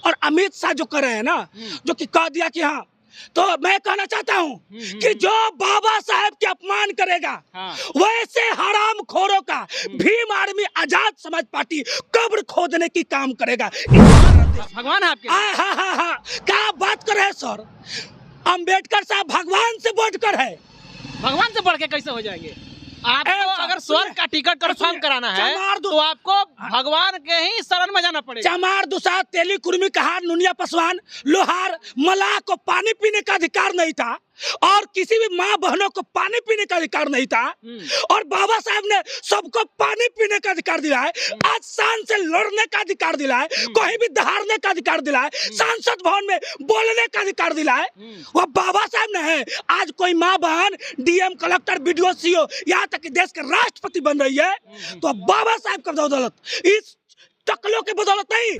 और अमित शाह जो कर रहे हैं ना, जो कि कह दिया कि हाँ, तो मैं कहना चाहता हूँ कि जो बाबा साहेब के अपमान करेगा वैसे हराम खोरों का भीम आर्मी आजाद समाज पार्टी कब्र खोदने की काम करेगा। भगवान है आपके? हाँ, क्या बात कर रहे हैं सर, अंबेडकर साहब भगवान से बढ़कर है। भगवान से बढ़ के कैसे हो जाएंगे? आपको अगर स्वर्ग का टिकट कंफर्म कराना है तो आपको भगवान के ही शरण में जाना पड़ेगा। चमार दुसाद तेली कुर्मी कहार नुनिया पासवान लोहार मलाह को पानी पीने का अधिकार नहीं था और किसी भी माँ बहनों को पानी पीने का अधिकार नहीं था और बाबा साहब ने सबको पानी पीने का अधिकार दिला है। आज शान से लड़ने का अधिकार दिला है, कहीं भी दहाड़ने का अधिकार दिला है, संसद भवन में बोलने का अधिकार दिला है, वह बाबा साहब ने है। आज कोई माँ बहन डीएम कलेक्टर बीडीओ सीओ यहाँ तक कि देश के राष्ट्रपति बन रही है तो बाबा साहब का बदौलत, इस टकलों के बदौलत नहीं।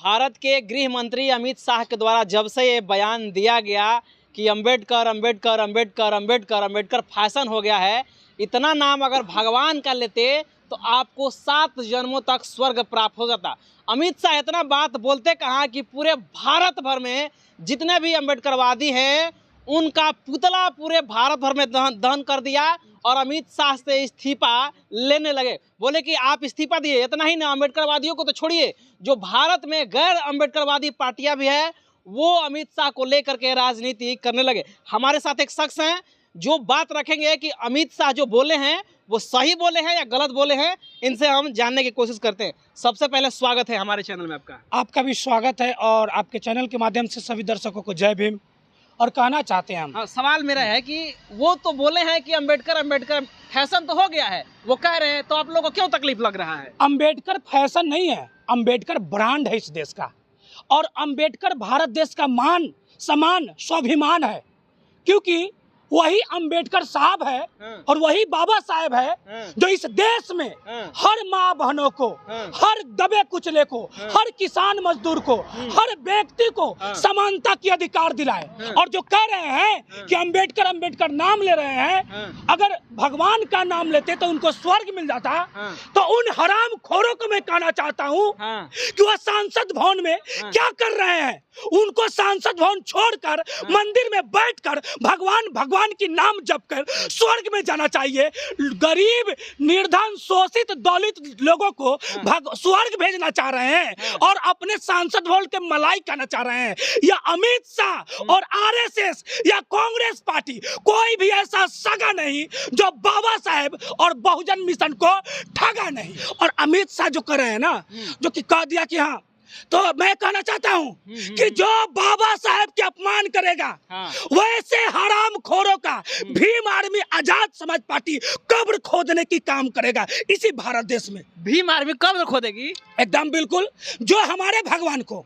भारत के गृह मंत्री अमित शाह के द्वारा जब से ये बयान दिया गया कि अंबेडकर अंबेडकर अंबेडकर अंबेडकर अंबेडकर फैशन हो गया है, इतना नाम अगर भगवान का लेते तो आपको 7 जन्मों तक स्वर्ग प्राप्त हो जाता। अमित शाह इतना बात बोलते कहा कि पूरे भारत भर में जितने भी अंबेडकरवादी हैं उनका पुतला पूरे भारत भर में दहन कर दिया और अमित शाह से इस्तीफा लेने लगे। बोले कि आप इस्तीफा दिए, इतना ही ना, अंबेडकरवादियों को तो छोड़िए, जो भारत में गैर अंबेडकरवादी पार्टियां भी है वो अमित शाह को लेकर के राजनीति करने लगे। हमारे साथ एक शख्स हैं जो बात रखेंगे कि अमित शाह जो बोले हैं वो सही बोले हैं या गलत बोले हैं, इनसे हम जानने की कोशिश करते हैं। सबसे पहले स्वागत है हमारे चैनल में आपका। आपका भी स्वागत है और आपके चैनल के माध्यम से सभी दर्शकों को जय भीम। और कहना चाहते हैं हम, हाँ, सवाल मेरा है कि वो तो बोले हैं कि अंबेडकर अंबेडकर फैशन तो हो गया है, वो कह रहे हैं, तो आप लोगों को क्यों तकलीफ लग रहा है? अंबेडकर फैशन नहीं है, अंबेडकर ब्रांड है इस देश का और अंबेडकर भारत देश का मान सम्मान स्वाभिमान है, क्योंकि वही अंबेडकर साहब है और वही बाबा साहब है जो इस देश में हर माँ बहनों को, हर दबे कुचले को, हर किसान मजदूर को, हर व्यक्ति को समानता की अधिकार दिलाए। और जो कह रहे हैं कि अंबेडकर अंबेडकर नाम ले रहे हैं, अगर भगवान का नाम लेते तो उनको स्वर्ग मिल जाता, तो उन हराम खोरों को मैं कहना चाहता हूँ कि वह सांसद भवन में क्या कर रहे हैं। उनको सांसद भवन छोड़कर मंदिर में बैठकर भगवान भगवान की नाम जप कर स्वर्ग में जाना चाहिए। गरीब निर्धन शोषित दलित लोगों को स्वर्ग भेजना चाह रहे हैं और अपने सांसद भवन के मलाई कहना चाह रहे हैं। या अमित शाह और आरएसएस या कांग्रेस पार्टी कोई भी ऐसा सगा नहीं जो बाबा साहेब और बहुजन मिशन को ठगा नहीं। और अमित शाह जो कर रहे हैं ना, जो कि कह दिया कि हाँ, तो मैं कहना चाहता हूँ कि जो बाबा साहेब के अपमान करेगा वैसे हराम खोरों का भीम आर्मी आजाद समाज पार्टी कब्र खोदने की काम करेगा इसी भारत देश में। भीम आर्मी कब्र खोदेगी? एकदम बिल्कुल। जो हमारे भगवान को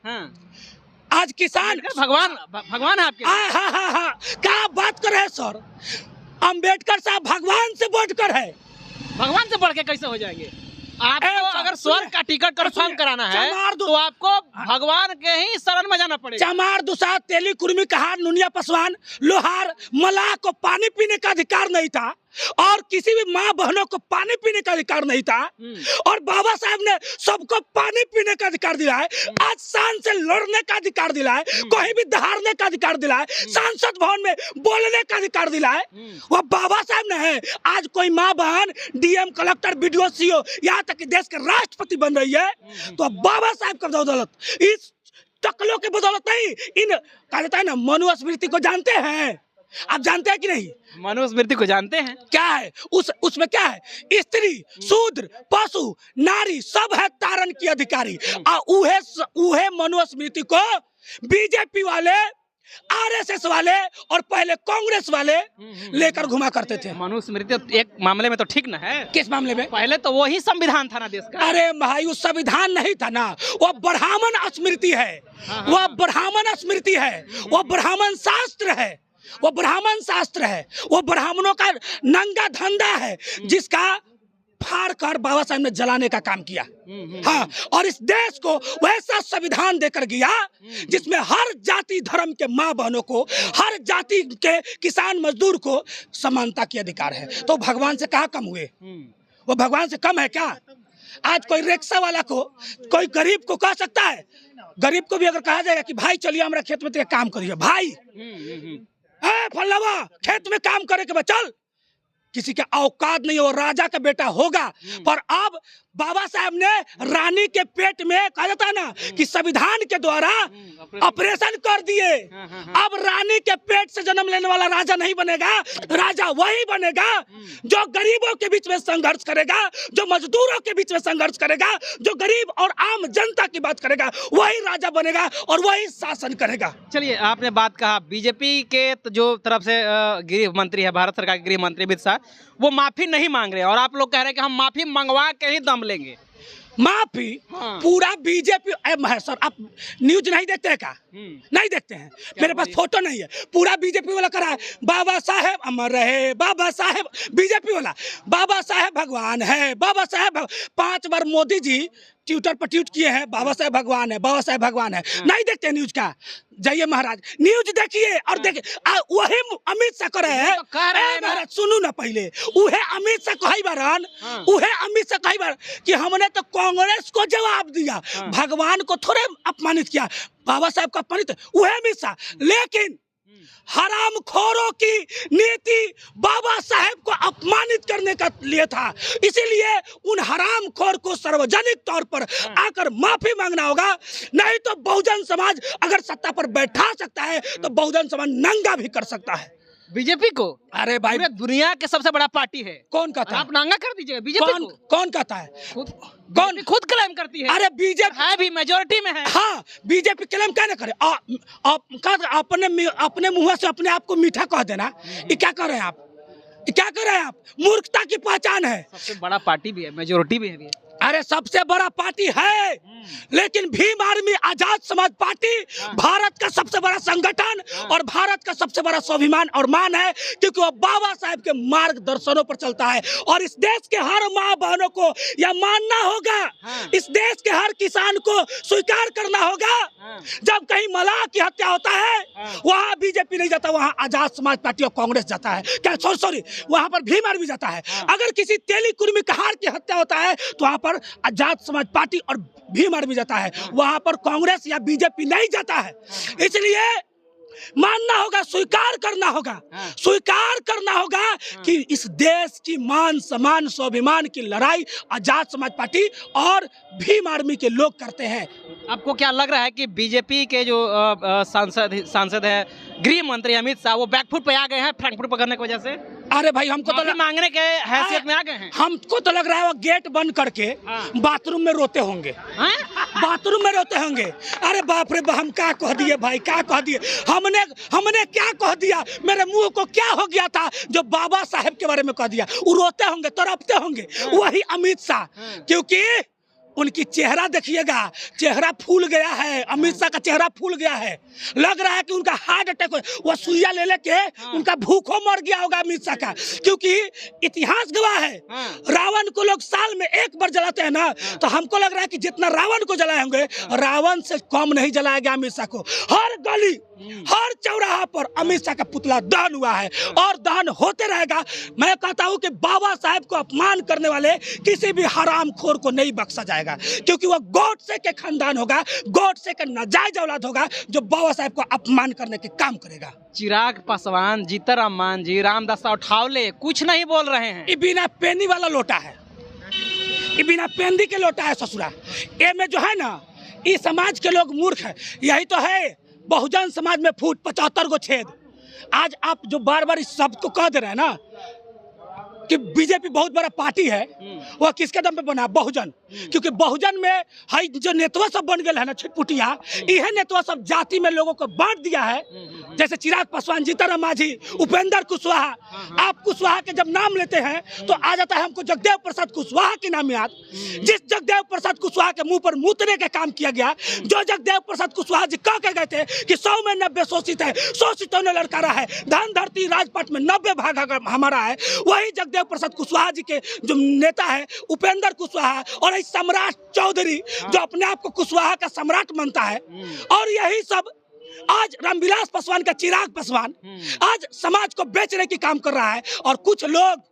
आज किसान भगवान है आपके? हाँ, क्या बात कर रहे हैं सर, अंबेडकर साहब भगवान से बढ़कर है। भगवान से बढ़ के कैसे हो जाएंगे? आपको अगर स्वर्ग का टिकट कंफर्म कराना है तो आपको भगवान के ही शरण में जाना पड़ेगा। चमार दुसाद तेली कुर्मी कहार नुनिया पासवान लोहार मलाह को पानी पीने का अधिकार नहीं था और किसी भी माँ बहनों को पानी पीने का अधिकार नहीं था और बाबा साहब ने सबको पानी पीने का अधिकार दिला है। आज शान से लड़ने का अधिकार दिला है, कहीं भी दहाड़ने का अधिकार दिला है, संसद भवन में बोलने का अधिकार दिला है, वह बाबा साहब ने है। आज कोई माँ बहन डीएम कलेक्टर बीडीओ सीओ यहाँ तक कि देश के राष्ट्रपति बन रही है तो बाबा साहब का बदौलत, इस टकलों के बदौलत नहीं। इन कहा जाता है ना, मनुस्मृति को जानते हैं? आप जानते हैं कि नहीं? मनुस्मृति को जानते हैं? क्या है उसमें क्या है? स्त्री शूद्र पशु नारी सब है तारण की अधिकारी। उहे मनुस्मृति को बीजेपी वाले आरएसएस वाले और पहले कांग्रेस वाले लेकर घुमा करते थे। मनुस्मृति एक मामले में तो ठीक ना है? किस मामले में? पहले तो वही संविधान था ना देश का। अरे भाई, वो संविधान नहीं था ना, वो ब्राह्मण स्मृति है, वह ब्राह्मण स्मृति है, वह ब्राह्मण शास्त्र है, वो ब्राह्मण शास्त्र है, वो ब्राह्मणों का नंगा धंधा है जिसका फाड़ कर बाबा साहब ने जलाने का काम किया। हाँ, और इस देश को वैसा संविधान देकर गया जिसमें हर जाति धर्म के माँ बहनों को, हर जाति के किसान मजदूर को समानता की अधिकार है। तो भगवान से कहाँ कम हुए? वो भगवान से कम है क्या? आज कोई रिक्शा वाला को, कोई गरीब को कह सकता है? गरीब को भी अगर कहा जाएगा कि भाई चलिए हमारा खेत में काम करिए, भाई फल्लावा खेत में काम करे के चल, किसी का औकात नहीं, वो राजा का बेटा होगा। पर अब बाबा साहब ने रानी के पेट में, कहा जाता है ना कि संविधान के द्वारा ऑपरेशन कर दिए। अब रानी के पेट से जन्म लेने वाला राजा नहीं बनेगा, राजा वही बनेगा जो गरीबों के बीच में संघर्ष करेगा, जो मजदूरों के बीच में संघर्ष करेगा, जो गरीब और आम जनता की बात करेगा, वही राजा बनेगा और वही शासन करेगा। चलिए, आपने बात कहा बीजेपी के जो तरफ से गृह मंत्री है, भारत सरकार के गृह मंत्री अमित शाह, वो माफी नहीं मांग रहे और आप लोग कह रहे हैं कि हम माफी मंगवा के ही दम लेंगे। माफी पूरा बीजेपी सर, आप न्यूज नहीं देखते हैं क्या? नहीं देखते हैं? मेरे पास फोटो नहीं है, पूरा बीजेपी वाला करा है, बाबा साहेब अमर रहे, बाबा साहेब, बीजेपी वाला बाबा साहेब भगवान है, बाबा साहेब 5 बार मोदी जी ट्विटर पर ट्वीट किए हैं, बाबा साहेब भगवान है, बाबा साहेब भगवान है। नहीं देखते न्यूज का? जाइए महाराज, न्यूज देखिए और देखिए, वही अमित शाह कर रहे हैं। महाराज सुनू ना, पहले उहे अमित शाह कही बारन, उहे अमित शाह कही बार कि हमने तो कांग्रेस को जवाब दिया, भगवान को थोड़े अपमानित किया, बाबा साहब को अपमानित, उहे अमित शाह। लेकिन हरामखोरों की नीति बाबा साहेब को अपमानित करने का लिए था, इसीलिए उन हरामखोर को सार्वजनिक तौर पर आकर माफी मांगना होगा। नहीं तो बहुजन समाज अगर सत्ता पर बैठा सकता है तो बहुजन समाज नंगा भी कर सकता है बीजेपी को। अरे भाई, दुनिया के सबसे बड़ा पार्टी है। कौन कहता है? आप नंगा कर दीजिएगा बीजेपी को। कौन कहता है? कौन खुद क्लेम करती है? अरे बीजेपी है भी मेजोरिटी में है। हाँ, बीजेपी क्लेम क्या ना करे, अपने मुंह से अपने आप को मीठा कह देना, ये क्या कर रहे हैं आप? क्या कर रहे हैं आप? मूर्खता की पहचान है। सबसे बड़ा पार्टी भी है, मेजोरिटी भी है। अरे सबसे बड़ा पार्टी है, लेकिन भीम आर्मी आजाद समाज पार्टी भारत का सबसे बड़ा संगठन और भारत का सबसे बड़ा स्वाभिमान और मान है, क्योंकि वो बाबा साहब के मार्गदर्शनों पर चलता है। और इस देश के हर माँ बहनों को यह मानना होगा, इस देश के हर किसान को स्वीकार करना होगा। जब कहीं मलाह की हत्या होता है, वहाँ बीजेपी नहीं जाता, वहाँ आजाद समाज पार्टी और कांग्रेस जाता है। क्या सॉरी, वहाँ पर भीम आर्मी जाता है। अगर किसी तेली कुर्मी कहार की हत्या होता है तो वहाँ पर आजाद समाज पार्टी और भीम आर्मी जाता है, वहां पर कांग्रेस या बीजेपी नहीं जाता है। इसलिए मानना होगा, स्वीकार करना होगा, स्वीकार करना होगा कि इस देश की मान सम्मान स्वाभिमान की लड़ाई आजाद समाज पार्टी और भीम आर्मी के लोग करते हैं। आपको क्या लग रहा है कि बीजेपी के जो सांसद है गृह मंत्री अमित शाह, वो बैकफुट पे आ गए हैं फ्रैंकफुट पकड़ने की वजह से? अरे भाई, हमको तो मांगने के हैसियत में आ गए हैं। हमको तो लग रहा है वो गेट बंद करके बाथरूम में रोते होंगे, बाथरूम में रोते होंगे। अरे बाप रे, हम क्या कह दिए भाई, क्या कह दिए हमने क्या कह दिया? मेरे मुंह को क्या हो गया था जो बाबा साहेब के बारे में कह दिया? वो रोते होंगे, तड़पते होंगे, वही अमित शाह। क्योंकि उनकी चेहरा देखिएगा, चेहरा फूल गया है, अमित शाह का चेहरा फूल गया है। लग रहा है कि उनका हार्ट अटैक, वो सुइया ले लेके उनका भूखों मर गया होगा अमित शाह का। क्योंकि इतिहास गवाह है, रावण को लोग साल में 1 बार जलाते हैं ना, तो हमको लग रहा है कि जितना रावण को जलाए होंगे, रावण से कम नहीं जलाया गया अमित शाह को। हर गली, हर चौराहा पर अमित शाह का पुतला दहन हुआ है और दहन होते रहेगा। मैं कहता हूं कि बाबा साहेब को अपमान करने वाले किसी भी हरामखोर को नहीं बख्शा जाएगा, क्योंकि वह गोडसे के खानदान होगा, गोडसे का नाजायज औलाद होगा जो बाबा साहब को अपमान करने के काम करेगा। चिराग पासवान, जीतनराम मांझी, रामदास अठावले कुछ नहीं बोल रहे हैं। ये बिना पेनी वाला लोटा है, ये बिना पेंदी के लोटा है ससुरा। ये में जो है ना, ये समाज के लोग मूर्ख है। यही तो है बहुजन समाज में फूट 75 गो छेद। आज आप जो बार बार इस शब्द को कह दे रहे हैं ना कि बीजेपी बहुत बड़ा पार्टी है, वह किसके दम पे बना? बहुजन। क्योंकि बहुजन में हाई जो नेतवा सब बन गए है ना, छिटपुटिया, यह नेतवा सब जाति में लोगों को बांट दिया है। जैसे चिराग पासवान, जीतनराम मांझी, उपेंद्र कुशवाहा। आप कुशवाहा के जब नाम लेते हैं तो आ जाता है हमको जगदेव प्रसाद कुशवाहा के नाम याद। जिस जगदेव प्रसाद कुशवाहा के मुंह पर मूतने का काम किया गया, जो जगदेव प्रसाद कुशवाहा जी कह के गए थे कि 100 में 90 शोषित है, शोषितों ने लड़कारा है, धन धरती राजपाट में 90 भाग हमारा है, वही जगदेव प्रसाद कुशवाहा जी के जो नेता है उपेंद्र कुशवाहा और सम्राट चौधरी जो अपने आप को कुशवाहा का सम्राट मानता है, और यही सब आज रामविलास पासवान का चिराग पासवान आज समाज को बेचने की काम कर रहा है। और कुछ लोग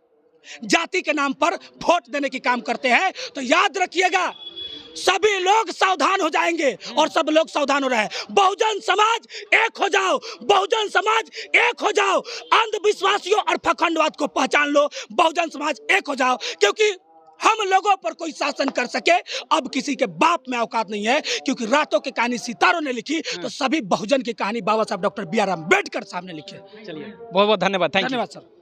जाति के नाम पर वोट देने की काम करते हैं। तो याद रखिएगा, सभी लोग सावधान हो जाएंगे और सब लोग सावधान हो रहे हैं। बहुजन समाज एक हो जाओ, बहुजन समाज एक हो जाओ। अंधविश्वासियों और पखंडवाद को पहचान लो, बहुजन समाज एक हो जाओ, क्योंकि हम लोगों पर कोई शासन कर सके अब किसी के बाप में औकात नहीं है। क्योंकि रातों की कहानी सितारों ने लिखी, तो सभी बहुजन की कहानी बाबा साहब डॉक्टर बी आर अम्बेडकर साहब ने लिखी है। चलिए, बहुत बहुत धन्यवाद, थैंक यू। धन्यवाद सर।